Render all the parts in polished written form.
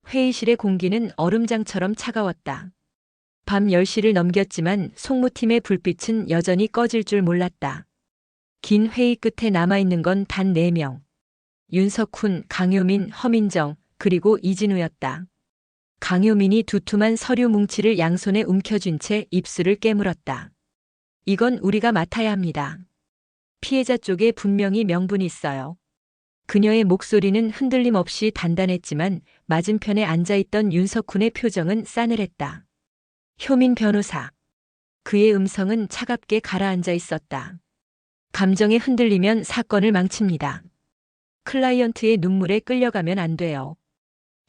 회의실의 공기는 얼음장처럼 차가웠다. 밤 10시를 넘겼지만 송무팀의 불빛은 여전히 꺼질 줄 몰랐다. 긴 회의 끝에 남아있는 건 단 4명. 윤석훈, 강효민, 허민정, 그리고 이진우였다. 강효민이 두툼한 서류 뭉치를 양손에 움켜쥔 채 입술을 깨물었다. 이건 우리가 맡아야 합니다. 피해자 쪽에 분명히 명분이 있어요. 그녀의 목소리는 흔들림 없이 단단했지만 맞은편에 앉아있던 윤석훈의 표정은 싸늘했다. 효민 변호사. 그의 음성은 차갑게 가라앉아 있었다. 감정에 흔들리면 사건을 망칩니다. 클라이언트의 눈물에 끌려가면 안 돼요.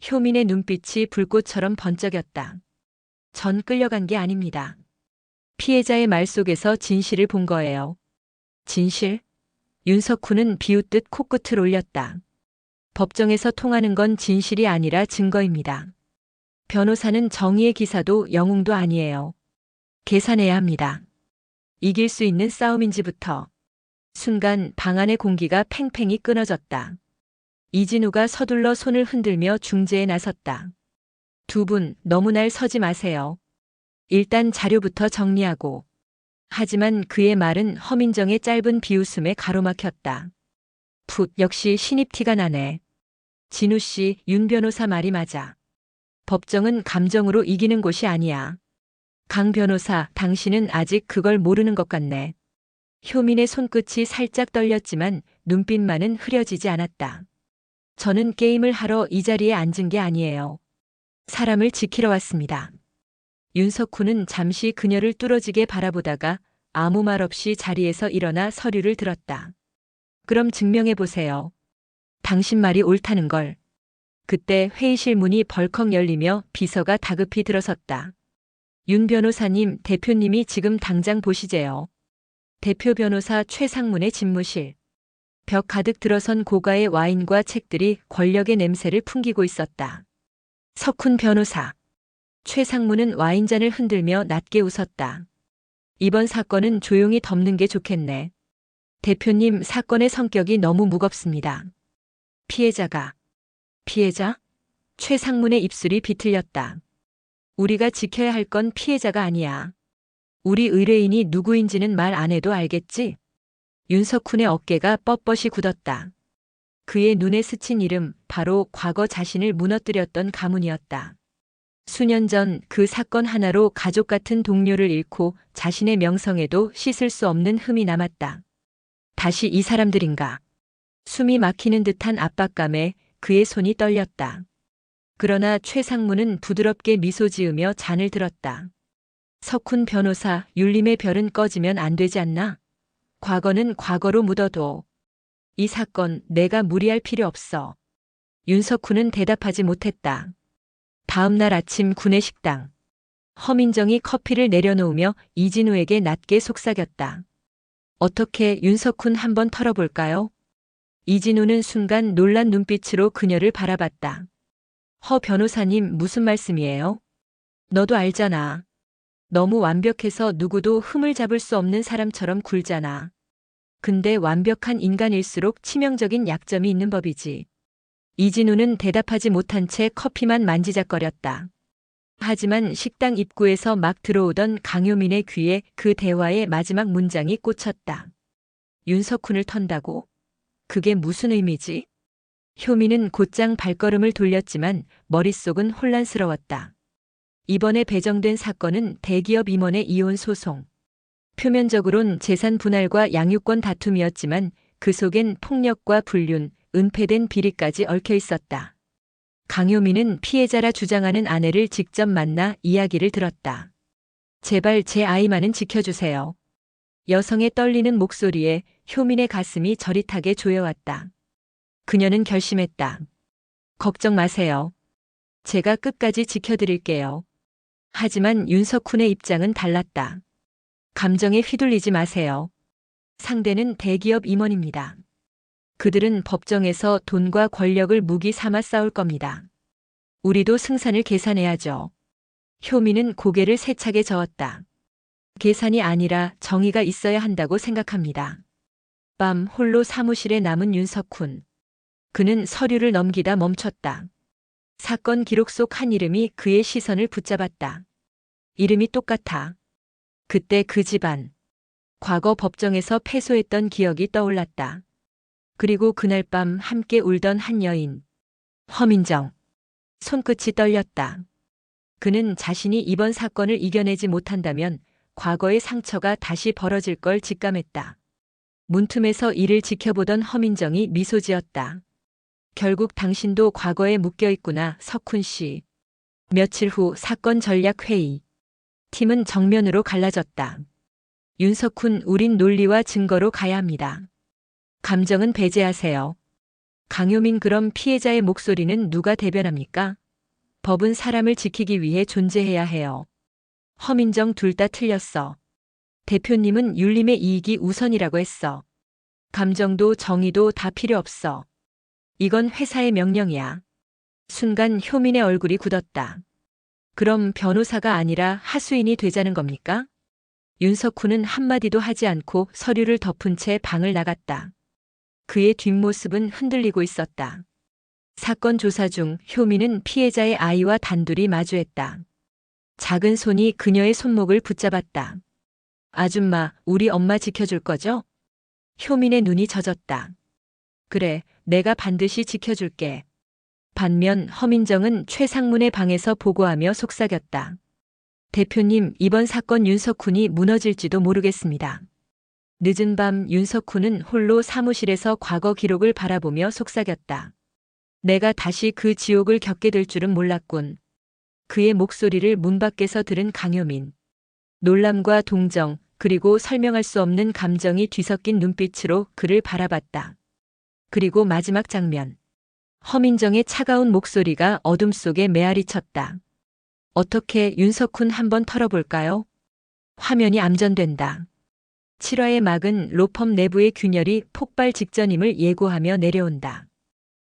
효민의 눈빛이 불꽃처럼 번쩍였다. 전 끌려간 게 아닙니다. 피해자의 말 속에서 진실을 본 거예요. 진실? 윤석훈은 비웃듯 코끝을 올렸다. 법정에서 통하는 건 진실이 아니라 증거입니다. 변호사는 정의의 기사도 영웅도 아니에요. 계산해야 합니다. 이길 수 있는 싸움인지부터. 순간 방 안의 공기가 팽팽히 끊어졌다. 이진우가 서둘러 손을 흔들며 중재에 나섰다. 두 분 너무 날 서지 마세요. 일단 자료부터 정리하고. 하지만 그의 말은 허민정의 짧은 비웃음에 가로막혔다. 풋, 역시 신입 티가 나네. 진우 씨, 윤 변호사 말이 맞아. 법정은 감정으로 이기는 곳이 아니야. 강 변호사, 당신은 아직 그걸 모르는 것 같네. 효민의 손끝이 살짝 떨렸지만 눈빛만은 흐려지지 않았다. 저는 게임을 하러 이 자리에 앉은 게 아니에요. 사람을 지키러 왔습니다. 윤석훈은 잠시 그녀를 뚫어지게 바라보다가 아무 말 없이 자리에서 일어나 서류를 들었다. 그럼 증명해 보세요. 당신 말이 옳다는 걸. 그때 회의실 문이 벌컥 열리며 비서가 다급히 들어섰다. 윤 변호사님, 대표님이 지금 당장 보시재요. 대표 변호사 최상문의 집무실. 벽 가득 들어선 고가의 와인과 책들이 권력의 냄새를 풍기고 있었다. 석훈 변호사. 최상문은 와인잔을 흔들며 낮게 웃었다. 이번 사건은 조용히 덮는 게 좋겠네. 대표님, 사건의 성격이 너무 무겁습니다. 피해자가. 피해자? 최상문의 입술이 비틀렸다. 우리가 지켜야 할 건 피해자가 아니야. 우리 의뢰인이 누구인지는 말 안 해도 알겠지? 윤석훈의 어깨가 뻣뻣이 굳었다. 그의 눈에 스친 이름, 바로 과거 자신을 무너뜨렸던 가문이었다. 수년 전 그 사건 하나로 가족 같은 동료를 잃고 자신의 명성에도 씻을 수 없는 흠이 남았다. 다시 이 사람들인가? 숨이 막히는 듯한 압박감에 그의 손이 떨렸다. 그러나 최상무는 부드럽게 미소 지으며 잔을 들었다. 석훈 변호사, 율림의 별은 꺼지면 안 되지 않나? 과거는 과거로 묻어둬. 이 사건 내가 무리할 필요 없어. 윤석훈은 대답하지 못했다. 다음 날 아침 구내식당. 허민정이 커피를 내려놓으며 이진우에게 낮게 속삭였다. 어떻게 윤석훈 한번 털어볼까요? 이진우는 순간 놀란 눈빛으로 그녀를 바라봤다. 허 변호사님, 무슨 말씀이에요? 너도 알잖아. 너무 완벽해서 누구도 흠을 잡을 수 없는 사람처럼 굴잖아. 근데 완벽한 인간일수록 치명적인 약점이 있는 법이지. 이진우는 대답하지 못한 채 커피만 만지작거렸다. 하지만 식당 입구에서 막 들어오던 강효민의 귀에 그 대화의 마지막 문장이 꽂혔다. 윤석훈을 턴다고? 그게 무슨 의미지? 효민은 곧장 발걸음을 돌렸지만 머릿속은 혼란스러웠다. 이번에 배정된 사건은 대기업 임원의 이혼 소송. 표면적으론 재산 분할과 양육권 다툼이었지만 그 속엔 폭력과 불륜, 은폐된 비리까지 얽혀 있었다. 강효민은 피해자라 주장하는 아내를 직접 만나 이야기를 들었다. 제발 제 아이만은 지켜주세요. 여성의 떨리는 목소리에 효민의 가슴이 저릿하게 조여왔다. 그녀는 결심했다. 걱정 마세요. 제가 끝까지 지켜드릴게요. 하지만 윤석훈의 입장은 달랐다. 감정에 휘둘리지 마세요. 상대는 대기업 임원입니다. 그들은 법정에서 돈과 권력을 무기 삼아 싸울 겁니다. 우리도 승산을 계산해야죠. 효민은 고개를 세차게 저었다. 계산이 아니라 정의가 있어야 한다고 생각합니다. 밤 홀로 사무실에 남은 윤석훈. 그는 서류를 넘기다 멈췄다. 사건 기록 속 한 이름이 그의 시선을 붙잡았다. 이름이 똑같아. 그때 그 집안. 과거 법정에서 패소했던 기억이 떠올랐다. 그리고 그날 밤 함께 울던 한 여인. 허민정. 손끝이 떨렸다. 그는 자신이 이번 사건을 이겨내지 못한다면 과거의 상처가 다시 벌어질 걸 직감했다. 문틈에서 이를 지켜보던 허민정이 미소 지었다. 결국 당신도 과거에 묶여 있구나, 석훈 씨. 며칠 후 사건 전략 회의. 팀은 정면으로 갈라졌다. 윤석훈, 우린 논리와 증거로 가야 합니다. 감정은 배제하세요. 강효민, 그럼 피해자의 목소리는 누가 대변합니까? 법은 사람을 지키기 위해 존재해야 해요. 허민정, 둘 다 틀렸어. 대표님은 윤림의 이익이 우선이라고 했어. 감정도 정의도 다 필요 없어. 이건 회사의 명령이야. 순간 효민의 얼굴이 굳었다. 그럼 변호사가 아니라 하수인이 되자는 겁니까? 윤석훈은 한마디도 하지 않고 서류를 덮은 채 방을 나갔다. 그의 뒷모습은 흔들리고 있었다. 사건 조사 중 효민은 피해자의 아이와 단둘이 마주했다. 작은 손이 그녀의 손목을 붙잡았다. 아줌마, 우리 엄마 지켜줄 거죠? 효민의 눈이 젖었다. 그래, 내가 반드시 지켜줄게. 반면 허민정은 최상문의 방에서 보고하며 속삭였다. 대표님, 이번 사건 윤석훈이 무너질지도 모르겠습니다. 늦은 밤 윤석훈은 홀로 사무실에서 과거 기록을 바라보며 속삭였다. 내가 다시 그 지옥을 겪게 될 줄은 몰랐군. 그의 목소리를 문 밖에서 들은 강효민. 놀람과 동정, 그리고 설명할 수 없는 감정이 뒤섞인 눈빛으로 그를 바라봤다. 그리고 마지막 장면. 허민정의 차가운 목소리가 어둠 속에 메아리 쳤다. 어떻게 윤석훈 한번 털어볼까요? 화면이 암전된다. 7화의 막은 로펌 내부의 균열이 폭발 직전임을 예고하며 내려온다.